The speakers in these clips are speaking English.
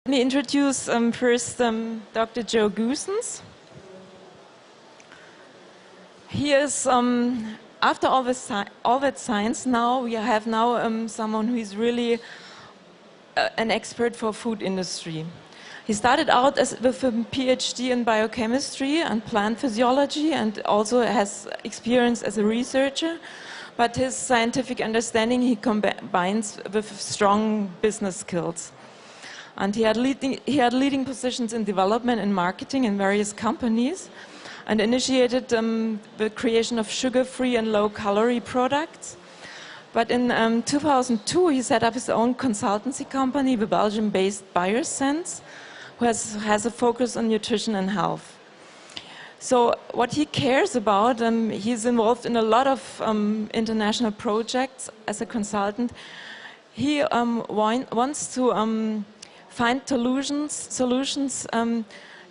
Let me introduce first Dr. Joe Goossens. He is, after all that science now, we have now someone who is really an expert for food industry. He started out with a PhD in biochemistry and plant physiology and also has experience as a researcher, but his scientific understanding he combines with strong business skills. And he had leading positions in development and marketing in various companies and initiated the creation of sugar-free and low-calorie products. But in 2002, he set up his own consultancy company, the Belgium-based Goossens, who has a focus on nutrition and health. So what he cares about, he's involved in a lot of international projects as a consultant. He wants to find solutions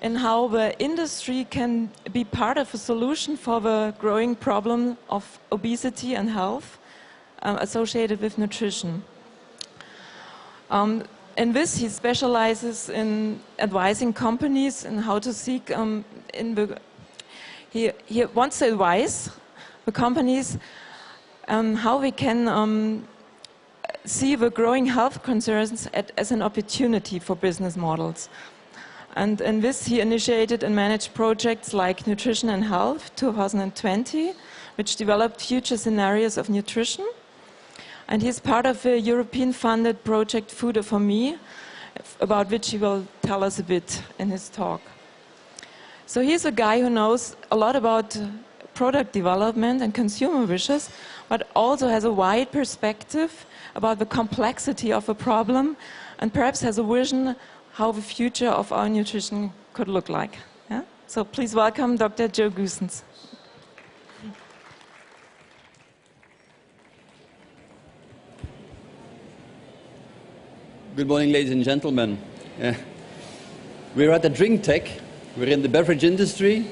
in how the industry can be part of a solution for the growing problem of obesity and health associated with nutrition. In this, he specializes in advising companies in how to seek he wants to advise the companies how we can see the growing health concerns as an opportunity for business models. And in this, he initiated and managed projects like Nutrition and Health 2020, which developed future scenarios of nutrition. And he's part of a European-funded project, Food for Me, about which he will tell us a bit in his talk. So he's a guy who knows a lot about product development and consumer wishes, but also has a wide perspective about the complexity of a problem and perhaps has a vision how the future of our nutrition could look like. Yeah? So please welcome Dr. Joe Goossens. Good morning, ladies and gentlemen. We're at the drinktec. We're in the beverage industry.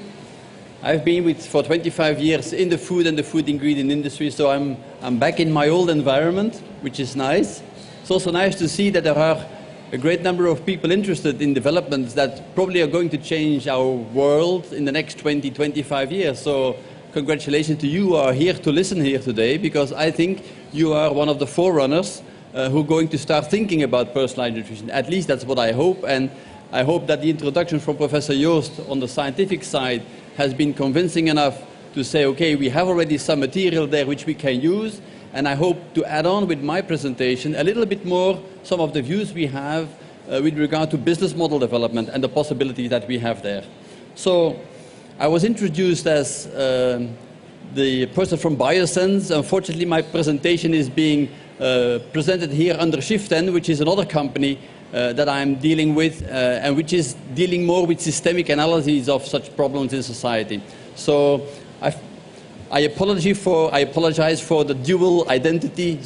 I've been for 25 years in the food and the food ingredient industry, so I'm back in my old environment, which is nice. It's also nice to see that there are a great number of people interested in developments that probably are going to change our world in the next 20, 25 years. So congratulations to you who are here to listen here today, because I think you are one of the forerunners who are going to start thinking about personalized nutrition. At least that's what I hope, and I hope that the introduction from Professor Joost on the scientific side has been convincing enough to say, okay, we have already some material there which we can use, and I hope to add on with my presentation a little bit more some of the views we have with regard to business model development and the possibilities that we have there. So I was introduced as the person from Goossens. Unfortunately, my presentation is being presented here under Shift N, which is another company that I'm dealing with and which is dealing more with systemic analyses of such problems in society. So I apologize for the dual identity.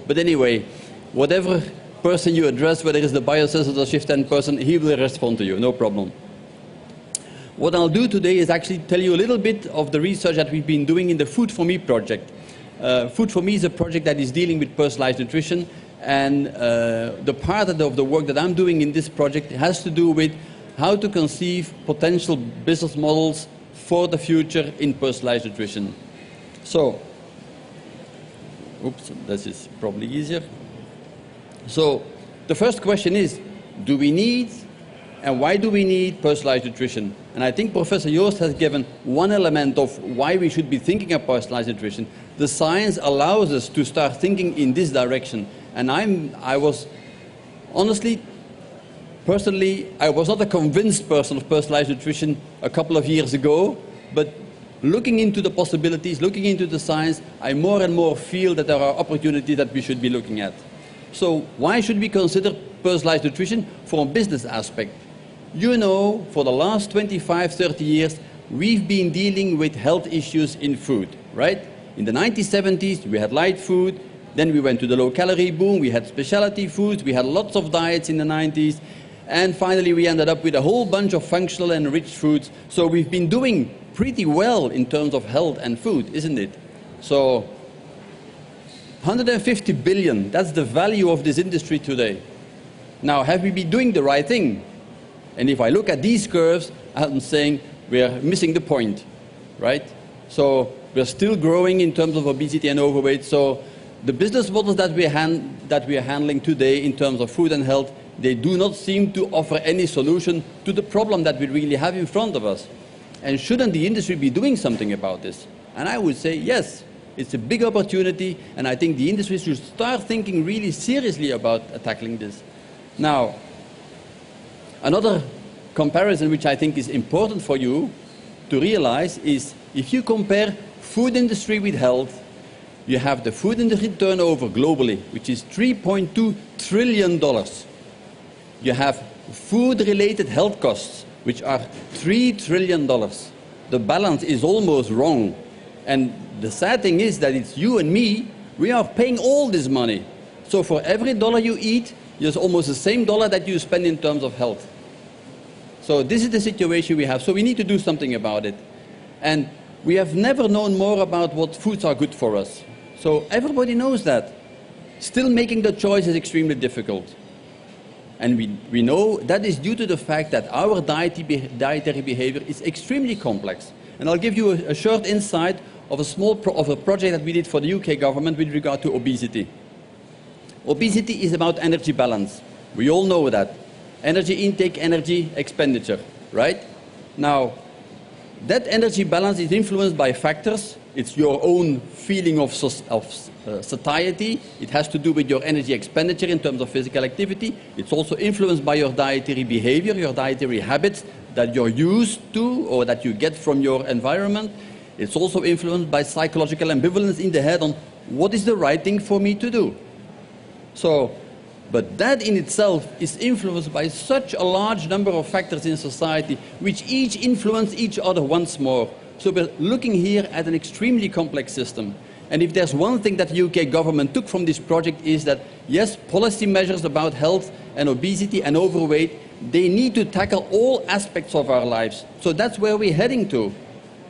But anyway, whatever person you address, whether it's the Goossens or the Shift N person, he will respond to you, no problem. What I'll do today is actually tell you a little bit of the research that we've been doing in the Food for Me project. Food for Me is a project that is dealing with personalized nutrition, and the part of the work that I'm doing in this project has to do with how to conceive potential business models for the future in personalized nutrition. So, oops, this is probably easier. So, the first question is, do we need and why do we need personalized nutrition? And I think Professor Joost has given one element of why we should be thinking of personalized nutrition. The science allows us to start thinking in this direction. And I was, honestly, personally, I was not a convinced person of personalized nutrition a couple of years ago, but looking into the possibilities, looking into the science, I more and more feel that there are opportunities that we should be looking at. So why should we consider personalized nutrition from a business aspect? You know, for the last 25, 30 years, we've been dealing with health issues in food, right? In the 1970s, we had light food. Then we went to the low-calorie boom. We had specialty foods. We had lots of diets in the 90s. And finally, we ended up with a whole bunch of functional and rich foods. So we've been doing pretty well in terms of health and food, isn't it? So 150 billion, that's the value of this industry today. Now, have we been doing the right thing? And if I look at these curves, I'm saying we're missing the point, right? So we're still growing in terms of obesity and overweight. So the business models that we are handling today in terms of food and health, they do not seem to offer any solution to the problem that we really have in front of us. And shouldn't the industry be doing something about this? And I would say yes, it's a big opportunity, and I think the industry should start thinking really seriously about tackling this. Now, another comparison which I think is important for you to realize is if you compare food industry with health, you have the food industry turnover globally, which is $3.2 trillion. You have food-related health costs, which are $3 trillion. The balance is almost wrong. And the sad thing is that it's you and me, we are paying all this money. So for every dollar you eat, there's almost the same dollar that you spend in terms of health. So this is the situation we have. So we need to do something about it. And we have never known more about what foods are good for us. So everybody knows that. Still making the choice is extremely difficult. And we know that is due to the fact that our dietary behavior is extremely complex. And I'll give you a short insight of a project that we did for the UK government with regard to obesity. Obesity is about energy balance. We all know that. Energy intake, energy expenditure, right? Now, that energy balance is influenced by factors. It's your own feeling of satiety. It has to do with your energy expenditure in terms of physical activity. It's also influenced by your dietary behavior, your dietary habits that you're used to or that you get from your environment. It's also influenced by psychological ambivalence in the head on what is the right thing for me to do. So, but that in itself is influenced by such a large number of factors in society, which each influence each other once more. So we're looking here at an extremely complex system. And if there's one thing that the UK government took from this project is that, yes, policy measures about health and obesity and overweight, they need to tackle all aspects of our lives. So that's where we're heading to.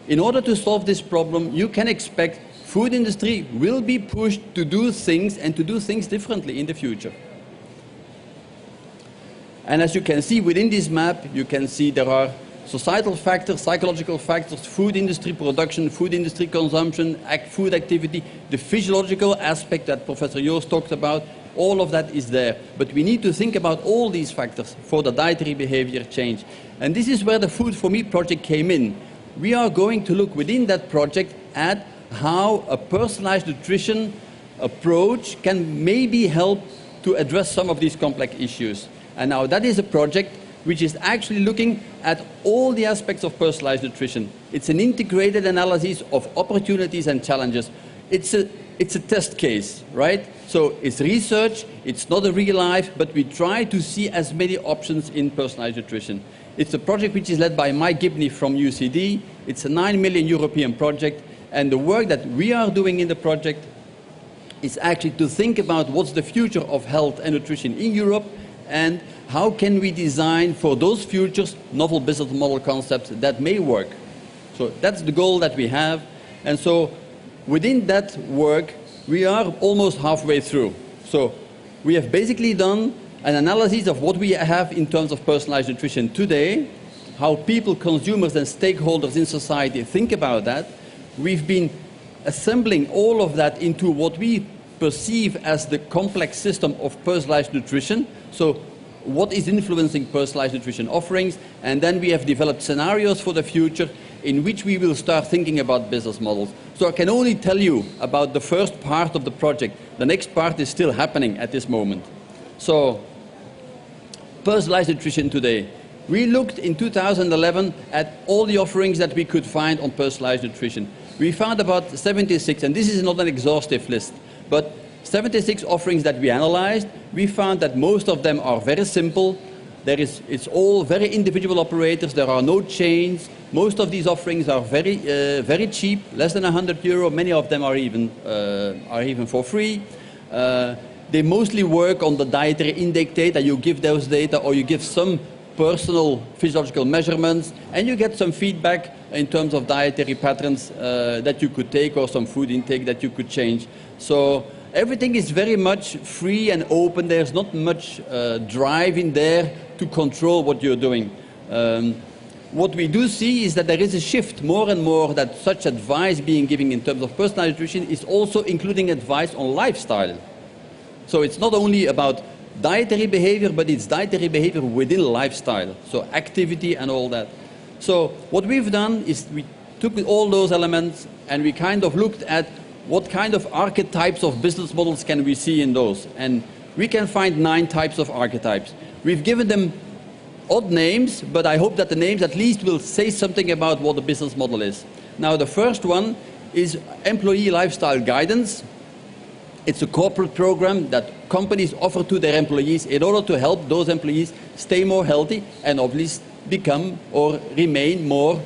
In order to solve this problem, you can expect food industry will be pushed to do things and to do things differently in the future. And as you can see within this map, you can see there are societal factors, psychological factors, food industry production, food industry consumption, food activity, the physiological aspect that Professor Joost talked about, all of that is there. But we need to think about all these factors for the dietary behavior change. And this is where the Food for Me project came in. We are going to look within that project at how a personalized nutrition approach can maybe help to address some of these complex issues. And now that is a project which is actually looking at all the aspects of personalized nutrition. It's an integrated analysis of opportunities and challenges. It's a test case, right? So it's research, it's not a real life, but we try to see as many options in personalized nutrition. It's a project which is led by Mike Gibney from UCD. It's a 9 million European project, and the work that we are doing in the project is actually to think about what's the future of health and nutrition in Europe, and how can we design for those futures novel business model concepts that may work. So that's the goal that we have. And so within that work, we are almost halfway through. So we have basically done an analysis of what we have in terms of personalized nutrition today, how people, consumers and stakeholders in society think about that. We've been assembling all of that into what we perceive as the complex system of personalized nutrition. So what is influencing personalized nutrition offerings? And then we have developed scenarios for the future in which we will start thinking about business models. So I can only tell you about the first part of the project. The next part is still happening at this moment. So personalized nutrition today. We looked in 2011 at all the offerings that we could find on personalized nutrition. We found about 76, and this is not an exhaustive list, but 76 offerings that we analyzed. We found that most of them are very simple. It's all very individual operators. There are no chains. Most of these offerings are very cheap, less than €100. Many of them are even for free. They mostly work on the dietary intake data. You give those data, or you give some personal physiological measurements, and you get some feedback in terms of dietary patterns that you could take, or some food intake that you could change. So everything is very much free and open. There's not much drive in there to control what you're doing. What we do see is that there is a shift more and more that such advice being given in terms of personalized nutrition is also including advice on lifestyle. So it's not only about dietary behavior, but it's dietary behavior within lifestyle. So activity and all that. So what we've done is we took all those elements and we kind of looked at what kind of archetypes of business models can we see in those. And we can find 9 types of archetypes. We've given them odd names, but I hope that the names at least will say something about what the business model is. Now, the first one is employee lifestyle guidance. It's a corporate program that companies offer to their employees in order to help those employees stay more healthy and obviously become or remain more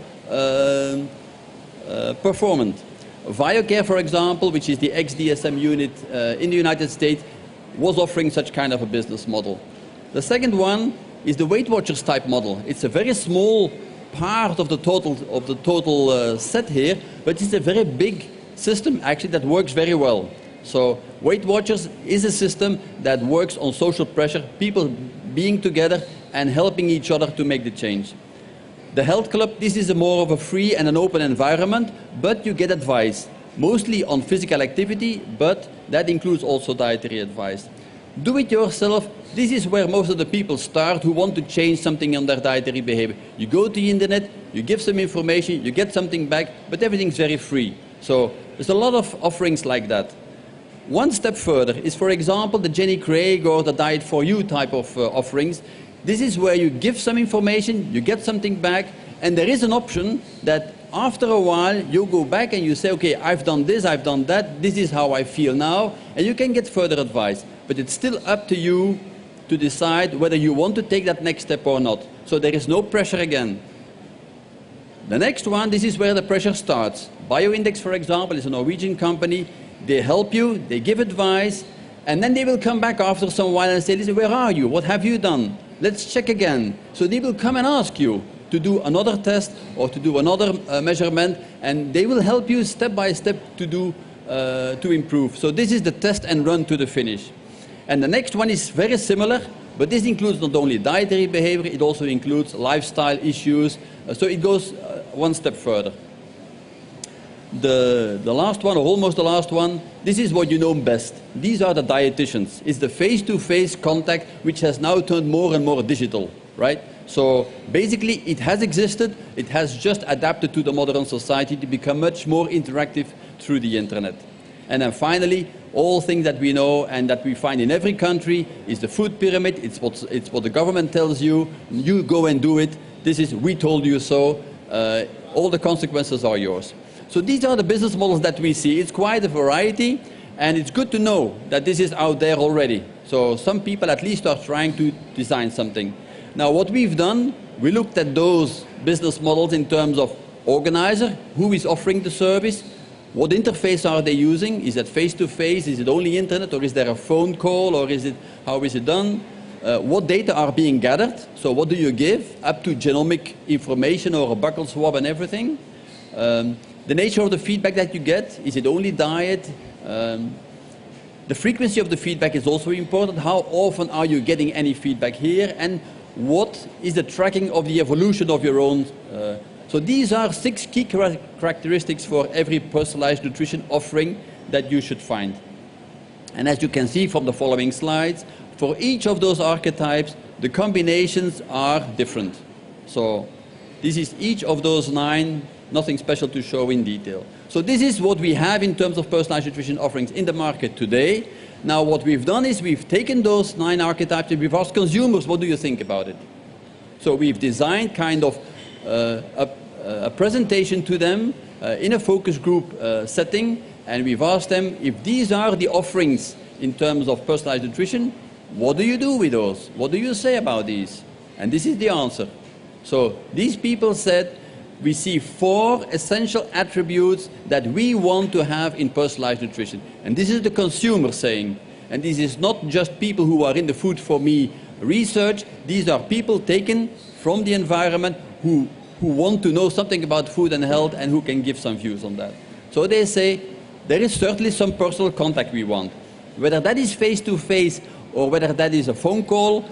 performant. VioCare, for example, which is the ex-DSM unit in the United States, was offering such kind of a business model. The second one is the Weight Watchers type model. It's a very small part of the total set here, but it's a very big system actually that works very well. So Weight Watchers is a system that works on social pressure, people being together and helping each other to make the change. The Health Club, this is more of a free and an open environment, but you get advice, mostly on physical activity, but that includes also dietary advice. Do it yourself. This is where most of the people start who want to change something on their dietary behavior. You go to the internet, you give some information, you get something back, but everything's very free. So there's a lot of offerings like that. One step further is, for example, the Jenny Craig or the Diet for You type of offerings. This is where you give some information, you get something back, and there is an option that after a while you go back and you say, okay, I've done this, I've done that, this is how I feel now, and you can get further advice. But it's still up to you to decide whether you want to take that next step or not. So there is no pressure again. The next one, this is where the pressure starts. BioIndex, for example, is a Norwegian company. They help you, they give advice, and then they will come back after some while and say, listen, where are you? What have you done? Let's check again. So they will come and ask you to do another test or to do another measurement, and they will help you step by step to improve. So this is the test and run to the finish. And the next one is very similar, but this includes not only dietary behavior, it also includes lifestyle issues. So it goes one step further. The last one, or almost the last one, this is what you know best. These are the dietitians. It's the face-to-face contact which has now turned more and more digital, right? So basically it has existed, it has just adapted to the modern society to become much more interactive through the internet. And then finally, all things that we know and that we find in every country is the food pyramid. It's what the government tells you. You go and do it. This is we told you so. All the consequences are yours. So these are the business models that we see. It's quite a variety, and it's good to know that this is out there already. So some people at least are trying to design something. Now what we've done, we looked at those business models in terms of organizer, who is offering the service, what interface are they using? Is it face-to-face? Is it only internet? Or is there a phone call? Or is it, how is it done? What data are being gathered? So what do you give? Up to genomic information or a buccal swab and everything. The nature of the feedback that you get. Is it only diet? The frequency of the feedback is also important. How often are you getting any feedback here? And what is the tracking of the evolution of your own so these are 6 key characteristics for every personalized nutrition offering that you should find. And as you can see from the following slides, for each of those archetypes, the combinations are different. So this is each of those 9, nothing special to show in detail. So this is what we have in terms of personalized nutrition offerings in the market today. Now what we've done is we've taken those 9 archetypes and we've asked consumers, what do you think about it? So we've designed kind of a presentation to them in a focus group setting, and we've asked them if these are the offerings in terms of personalized nutrition, what do you do with those? What do you say about these? And this is the answer. So these people said, we see 4 essential attributes that we want to have in personalized nutrition. And this is the consumer saying, and this is not just people who are in the Food for Me research, these are people taken from the environment who want to know something about food and health and who can give some views on that. So they say, there is certainly some personal contact we want. Whether that is face-to-face or whether that is a phone call,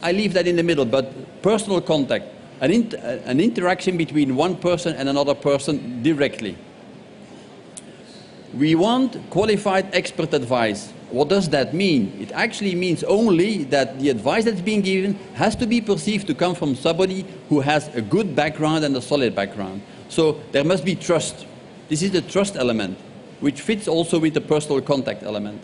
I leave that in the middle, but personal contact, an interaction between one person and another person directly. We want qualified expert advice. What does that mean? It actually means only that the advice that's being given has to be perceived to come from somebody who has a good background and a solid background. So there must be trust. This is the trust element, which fits also with the personal contact element.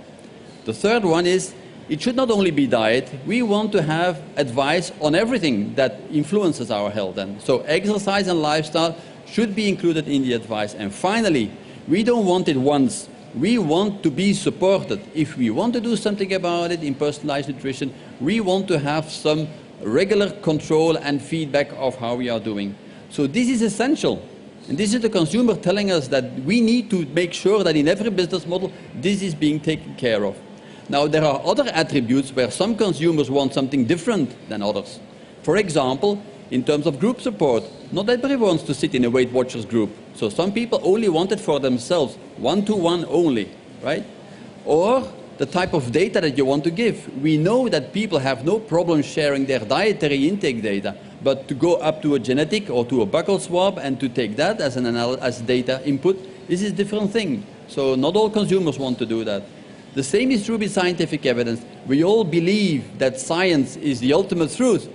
The third one is, it should not only be diet, we want to have advice on everything that influences our health. And so exercise and lifestyle should be included in the advice. And finally, we don't want it once. We want to be supported. If we want to do something about it in personalized nutrition, we want to have some regular control and feedback of how we are doing. So this is essential. And this is the consumer telling us that we need to make sure that in every business model, this is being taken care of. Now, there are other attributes where some consumers want something different than others. For example, in terms of group support, not everybody wants to sit in a Weight Watchers group. So some people only want it for themselves, one-to-one only, right? Or the type of data that you want to give. We know that people have no problem sharing their dietary intake data, but to go up to a genetic or to a buccal swab and to take that as data input, this is a different thing. So not all consumers want to do that. The same is true with scientific evidence. We all believe that science is the ultimate truth.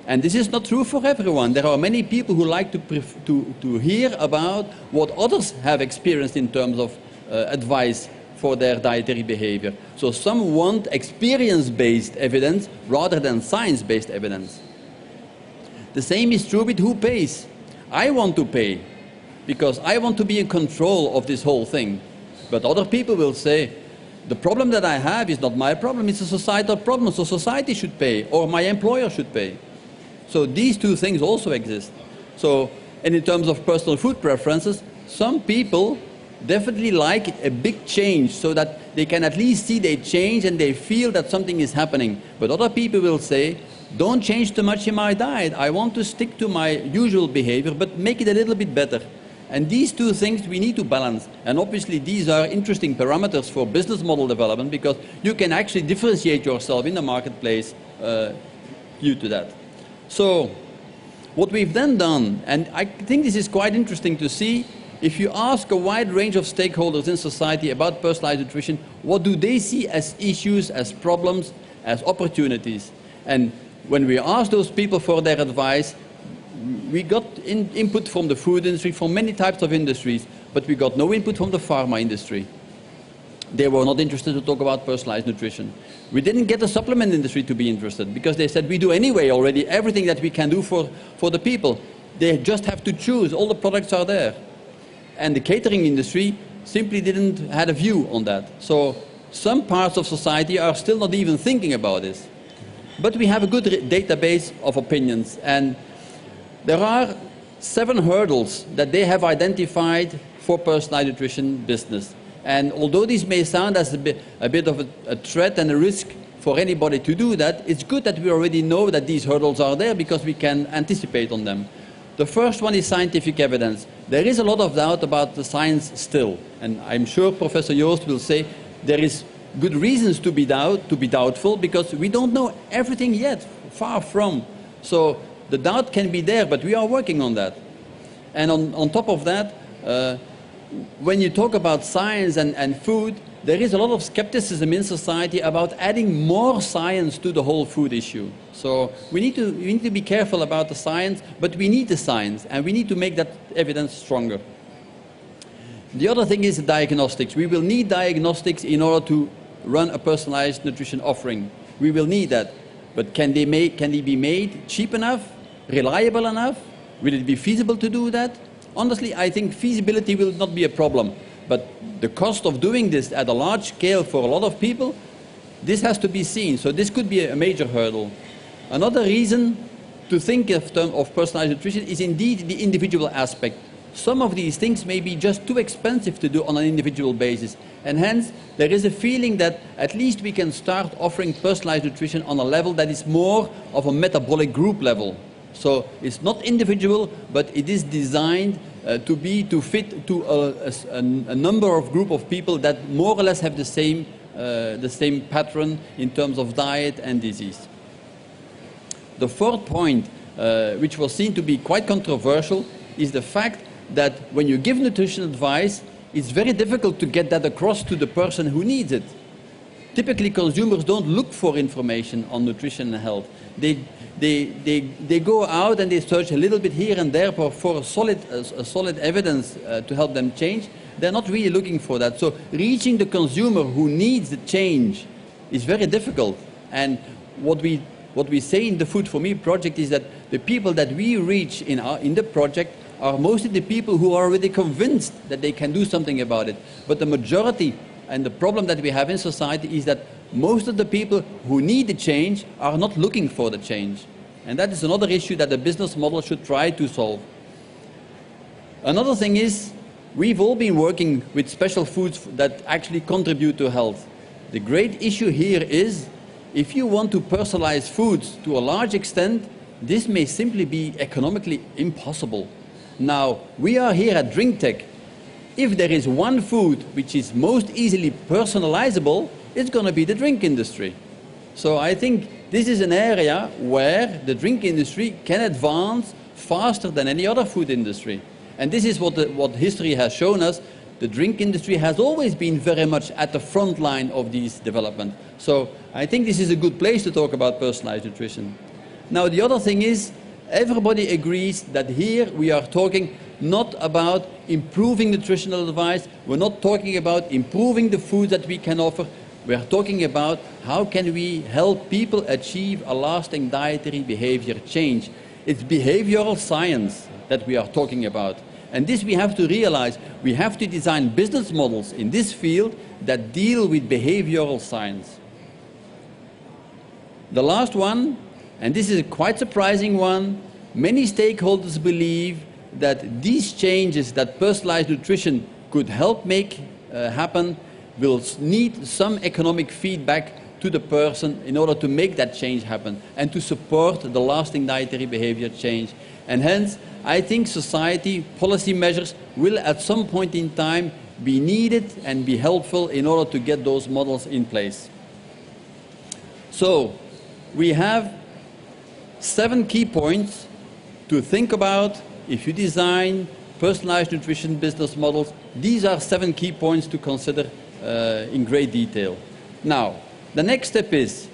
And this is not true for everyone. There are many people who like to hear about what others have experienced in terms of advice for their dietary behavior. So some want experience-based evidence rather than science-based evidence. The same is true with who pays. I want to pay because I want to be in control of this whole thing. But other people will say, the problem that I have is not my problem, it's a societal problem, so society should pay, or my employer should pay. So these two things also exist. So, and in terms of personal food preferences, some people definitely like a big change so that they can at least see they change and they feel that something is happening. But other people will say, don't change too much in my diet. I want to stick to my usual behavior, but make it a little bit better. And these two things we need to balance. And obviously these are interesting parameters for business model development because you can actually differentiate yourself in the marketplace due to that. So what we've then done, and I think this is quite interesting to see, if you ask a wide range of stakeholders in society about personalized nutrition, what do they see as issues, as problems, as opportunities? And when we asked those people for their advice, we got input from the food industry, from many types of industries, but we got no input from the pharma industry. They were not interested to talk about personalized nutrition. We didn't get the supplement industry to be interested because they said we do anyway already everything that we can do for the people. They just have to choose. All the products are there. And the catering industry simply didn't have a view on that. So some parts of society are still not even thinking about this. But we have a good database of opinions. And there are 7 hurdles that they have identified for personalized nutrition business. And although this may sound as a bit of a threat and a risk for anybody to do that, it's good that we already know that these hurdles are there because we can anticipate on them. The first one is scientific evidence. There is a lot of doubt about the science still. And I'm sure Professor Joost will say there is good reasons to be doubtful because we don't know everything yet, far from. So the doubt can be there, but we are working on that. And on top of that, when you talk about science and food, there is a lot of skepticism in society about adding more science to the whole food issue. So we need to be careful about the science, but we need the science, and we need to make that evidence stronger. The other thing is diagnostics. We will need diagnostics in order to run a personalized nutrition offering. We will need that. But can they be made cheap enough, reliable enough? Will it be feasible to do that? Honestly, I think feasibility will not be a problem. But the cost of doing this at a large scale for a lot of people, this has to be seen. So this could be a major hurdle. Another reason to think of personalized nutrition is indeed the individual aspect. Some of these things may be just too expensive to do on an individual basis. And hence, there is a feeling that at least we can start offering personalized nutrition on a level that is more of a metabolic group level. So it's not individual, but it is designed to fit to a number of group of people that more or less have the same pattern in terms of diet and disease. The fourth point, which was seen to be quite controversial, is the fact that when you give nutrition advice, it's very difficult to get that across to the person who needs it. Typically, consumers don't look for information on nutrition and health. They go out and they search a little bit here and there for solid evidence to help them change. They're not really looking for that. So reaching the consumer who needs the change is very difficult. And what we say in the Food for Me project is that the people that we reach in the project are mostly the people who are already convinced that they can do something about it. But the majority, and the problem that we have in society, is that most of the people who need the change are not looking for the change. And that is another issue that the business model should try to solve. Another thing is, we've all been working with special foods that actually contribute to health. The great issue here is, if you want to personalize foods to a large extent, this may simply be economically impossible. Now, we are here at drinktec. If there is one food which is most easily personalizable, it's going to be the drink industry. So I think this is an area where the drink industry can advance faster than any other food industry. And this is what history has shown us. The drink industry has always been very much at the front line of these developments. So I think this is a good place to talk about personalized nutrition. Now, the other thing is, everybody agrees that here we are talking not about improving nutritional advice. We're not talking about improving the food that we can offer. We're talking about how can we help people achieve a lasting dietary behavior change. It's behavioral science that we are talking about. And this we have to realize. We have to design business models in this field that deal with behavioral science. The last one, and this is a quite surprising one, many stakeholders believe that these changes that personalized nutrition could help make happen will need some economic feedback to the person in order to make that change happen and to support the lasting dietary behavior change. And hence, I think society policy measures will at some point in time be needed and be helpful in order to get those models in place. So, we have 7 key points to think about if you design personalized nutrition business models. These are 7 key points to consider in great detail. Now, the next step is,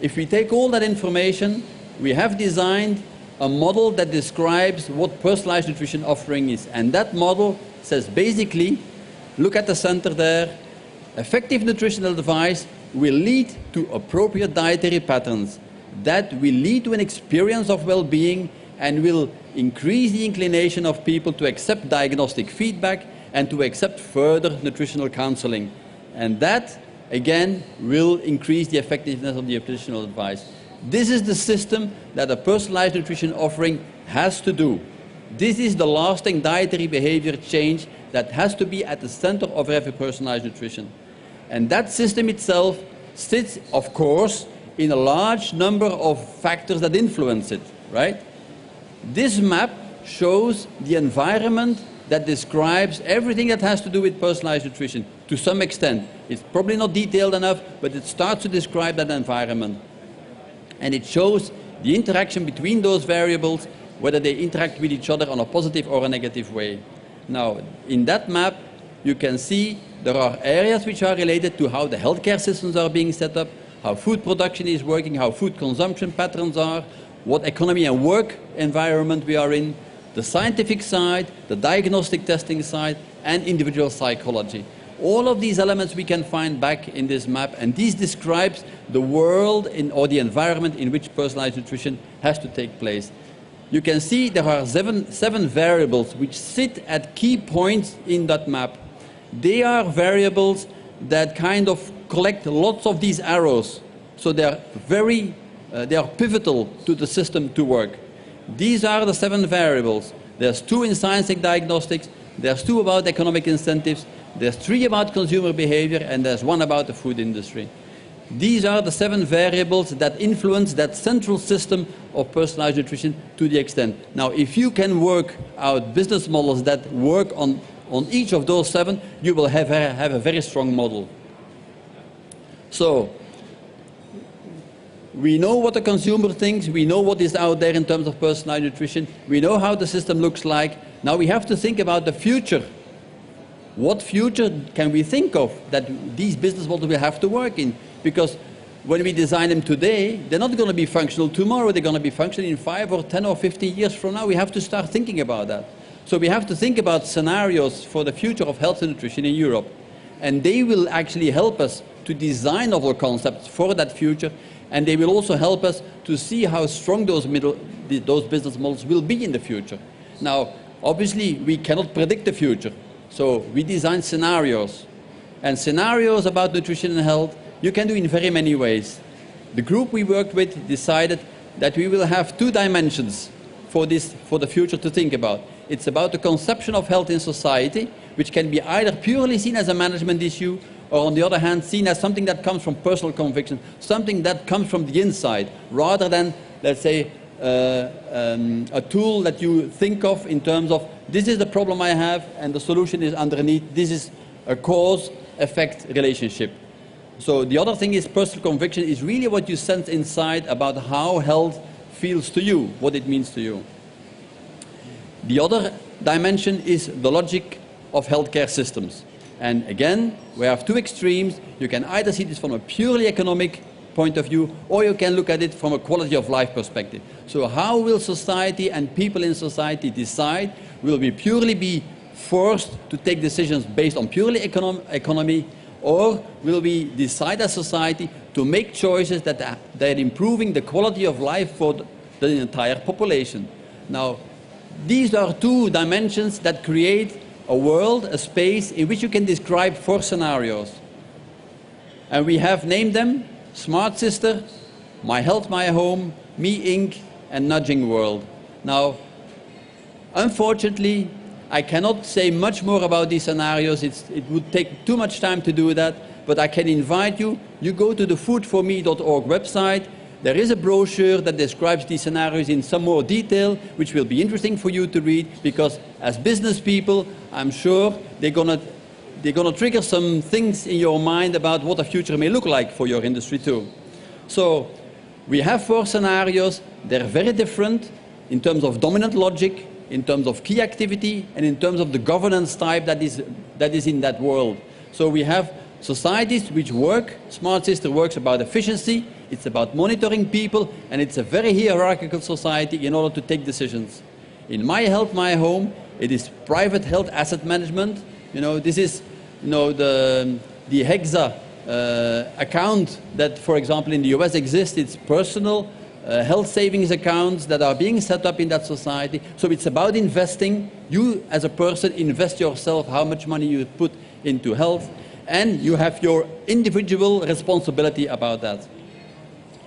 if we take all that information, we have designed a model that describes what personalized nutrition offering is. And that model says basically, look at the center there, effective nutritional advice will lead to appropriate dietary patterns that will lead to an experience of well-being and will increase the inclination of people to accept diagnostic feedback and to accept further nutritional counseling. And that, again, will increase the effectiveness of the nutritional advice. This is the system that a personalized nutrition offering has to do. This is the lasting dietary behavior change that has to be at the center of every personalized nutrition. And that system itself sits, of course, in a large number of factors that influence it, right? This map shows the environment that describes everything that has to do with personalized nutrition to some extent. It's probably not detailed enough, but it starts to describe that environment. And it shows the interaction between those variables, whether they interact with each other on a positive or a negative way. Now, in that map, you can see there are areas which are related to how the healthcare systems are being set up, how food production is working, how food consumption patterns are, what economy and work environment we are in, the scientific side, the diagnostic testing side, and individual psychology. All of these elements we can find back in this map, and this describes the world or the environment in which personalized nutrition has to take place. You can see there are seven variables which sit at key points in that map. They are variables that kind of collect lots of these arrows, so they are pivotal to the system to work. These are the 7 variables. There's 2 in scientific diagnostics, there's 2 about economic incentives, there's 3 about consumer behavior, and there's 1 about the food industry. These are the 7 variables that influence that central system of personalized nutrition to the extent. Now, if you can work out business models that work on each of those 7, you will have a very strong model. So we know what the consumer thinks, we know what is out there in terms of personalized nutrition, we know how the system looks like. Now we have to think about the future. What future can we think of that these business models will have to work in? Because when we design them today, they're not going to be functional tomorrow, they're going to be functional in 5 or 10 or 15 years from now. We have to start thinking about that. So we have to think about scenarios for the future of health and nutrition in Europe. And they will actually help us to design novel concepts for that future, and they will also help us to see how strong those business models will be in the future. Now, obviously, we cannot predict the future, so we design scenarios. And scenarios about nutrition and health, you can do in very many ways. The group we worked with decided that we will have 2 dimensions for the future to think about. It's about the conception of health in society, which can be either purely seen as a management issue, or on the other hand, seen as something that comes from personal conviction, something that comes from the inside, rather than, let's say, a tool that you think of in terms of, this is the problem I have, and the solution is underneath. This is a cause-effect relationship. So the other thing is personal conviction is really what you sense inside about how health feels to you, what it means to you. The other dimension is the logic of healthcare systems. And again, we have 2 extremes. You can either see this from a purely economic point of view, or you can look at it from a quality of life perspective. So how will society and people in society decide? Will we purely be forced to take decisions based on purely economy, or will we decide as society to make choices that are improving the quality of life for the entire population? Now, these are 2 dimensions that create a world, a space in which you can describe 4 scenarios. And we have named them Smart Sister, My Health, My Home, Me Inc., and Nudging World. Now, unfortunately, I cannot say much more about these scenarios. It would take too much time to do that, but I can invite you. You go to the foodforme.org website. There is a brochure that describes these scenarios in some more detail, which will be interesting for you to read, because as business people, I'm sure they're gonna trigger some things in your mind about what the future may look like for your industry too. So we have 4 scenarios. They're very different in terms of dominant logic, in terms of key activity, and in terms of the governance type that is in that world. So we have societies which work. Smart Sister works about efficiency, it's about monitoring people, and it's a very hierarchical society in order to take decisions. In My Health, My Home, it is private health asset management. This is the Hexa account that, for example, in the US exists. It's personal health savings accounts that are being set up in that society. So it's about investing. You, as a person, invest yourself how much money you put into health, and you have your individual responsibility about that.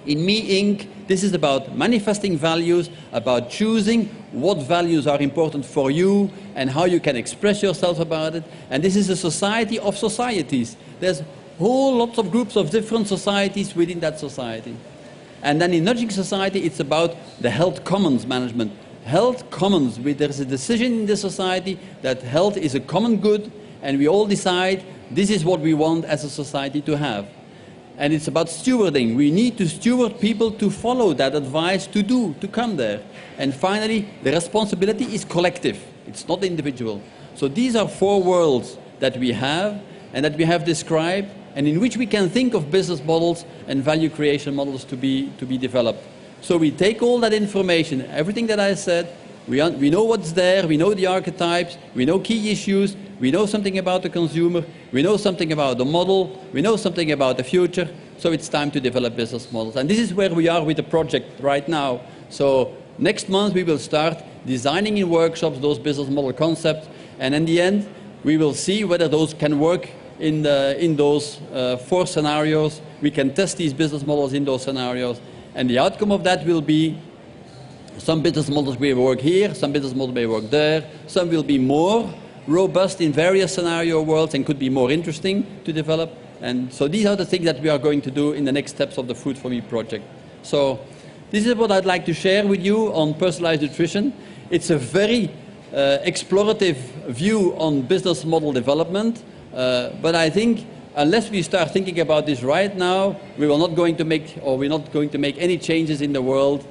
In Me Inc., this is about manifesting values, about choosing what values are important for you and how you can express yourself about it. And this is a society of societies. There's whole lots of groups of different societies within that society. And then in Nudging Society, it's about the health commons management. Health commons, there's a decision in the society that health is a common good, and we all decide this is what we want as a society to have. And it's about stewarding. We need to steward people to follow that advice, to come there. And finally, the responsibility is collective. It's not individual. So these are 4 worlds that we have and that we have described, and in which we can think of business models and value creation models to be developed. So we take all that information, everything that I said, we know what's there, we know the archetypes, we know key issues, we know something about the consumer, we know something about the model, we know something about the future, so it's time to develop business models. And this is where we are with the project right now. So next month we will start designing in workshops those business model concepts, and in the end we will see whether those can work in those 4 scenarios. We can test these business models in those scenarios, and the outcome of that will be some business models may work here, some business models may work there, some will be more robust in various scenario worlds and could be more interesting to develop. And so these are the things that we are going to do in the next steps of the Food for Me project. So this is what I'd like to share with you on personalized nutrition. It's a very explorative view on business model development, but I think unless we start thinking about this right now, we are not going to make, or we're not going to make any changes in the world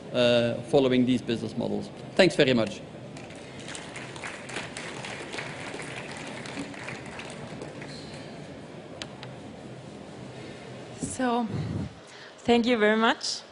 following these business models. Thanks very much. So, thank you very much.